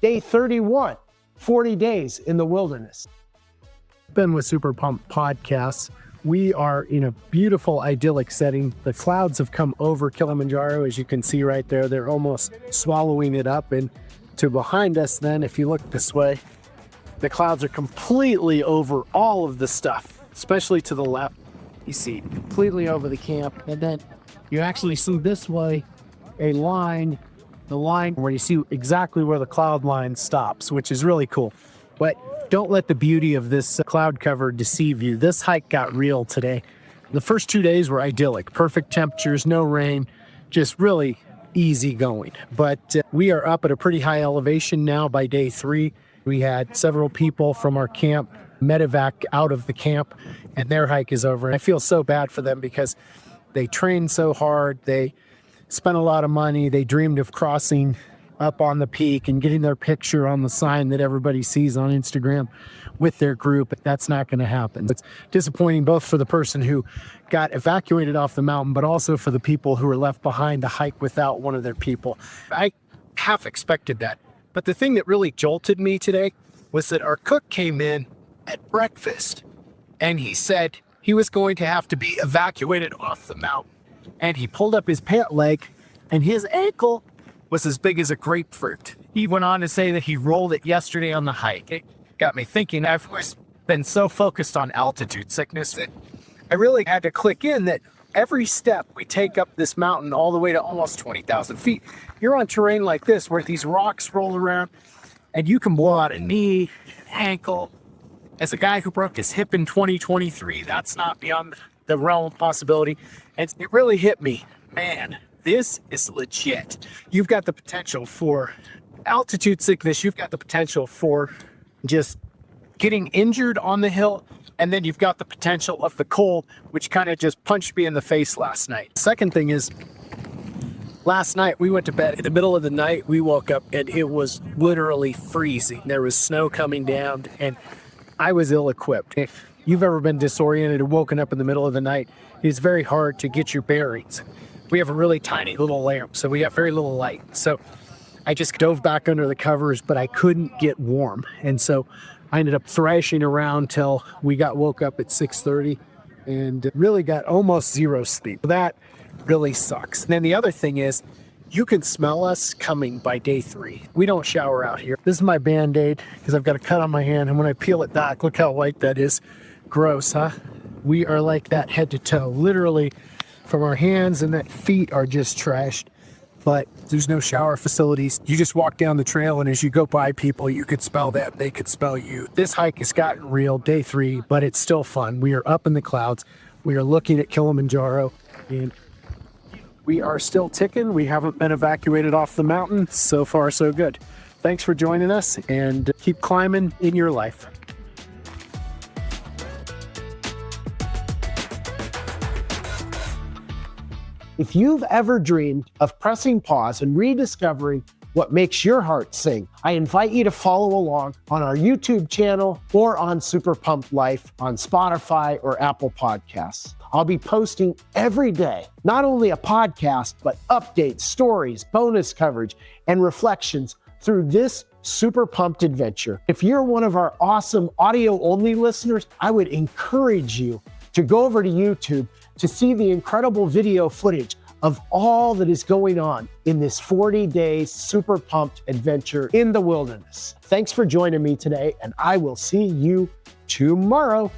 Day 31, 40 days in the wilderness. Been with Super Pumped Podcasts. We are in a beautiful, idyllic setting. The clouds have come over Kilimanjaro, as you can see right there. They're almost swallowing it up. And to behind us then, if you look this way, the clouds are completely over all of the stuff, especially to the left. You see completely over the camp. And then you actually see this way a line, the line where you see exactly where the cloud line stops, which is really cool. But don't let the beauty of this cloud cover deceive you. This hike got real today. The first 2 days were idyllic, perfect temperatures, no rain, just really easy going. But we are up at a pretty high elevation now by day 3. We had several people from our camp medevac out of the camp, and their hike is over. And I feel so bad for them because they trained so hard. They spent a lot of money. They dreamed of crossing up on the peak and getting their picture on the sign that everybody sees on Instagram with their group. That's not going to happen. It's disappointing both for the person who got evacuated off the mountain, but also for the people who were left behind to hike without one of their people. I half expected that. But the thing that really jolted me today was that our cook came in at breakfast and he said he was going to have to be evacuated off the mountain. And he pulled up his pant leg and his ankle was as big as a grapefruit. He went on to say that he rolled it yesterday on the hike. It got me thinking. I've always been so focused on altitude sickness that I really had to click in that every step we take up this mountain all the way to almost 20,000 feet, you're on terrain like this where these rocks roll around and you can blow out a knee, an ankle. As a guy who broke his hip in 2023, that's not beyond the realm of possibility. And it really hit me, man. This is legit. You've got the potential for altitude sickness. You've got the potential for just getting injured on the hill. And then you've got the potential of the cold, which kind of just punched me in the face last night. Second thing is, last night we went to bed. In the middle of the night, we woke up and it was literally freezing. There was snow coming down and I was ill-equipped. If you've ever been disoriented or woken up in the middle of the night, it's very hard to get your bearings. We have a really tiny little lamp, so we have very little light. So I just dove back under the covers, but I couldn't get warm. And so I ended up thrashing around till we woke up at 6:30 and really got almost zero sleep. That really sucks. And then the other thing is, you can smell us coming by day 3. We don't shower out here. This is my Band-Aid because I've got a cut on my hand. And when I peel it back, look how white that is. Gross, huh? We are like that head to toe. Literally from our hands and that feet are just trashed. But there's no shower facilities. You just walk down the trail and as you go by people, you could smell them. They could smell you. This hike has gotten real, day 3, but it's still fun. We are up in the clouds. We are looking at Kilimanjaro and we are still ticking. We haven't been evacuated off the mountain. So far, so good. Thanks for joining us and keep climbing in your life. If you've ever dreamed of pressing pause and rediscovering what makes your heart sing, I invite you to follow along on our YouTube channel or on Super Pumped Life on Spotify or Apple Podcasts. I'll be posting every day, not only a podcast, but updates, stories, bonus coverage, and reflections through this Super Pumped adventure. If you're one of our awesome audio-only listeners, I would encourage you to go over to YouTube to see the incredible video footage of all that is going on in this 40-day Super Pumped adventure in the wilderness. Thanks for joining me today, and I will see you tomorrow.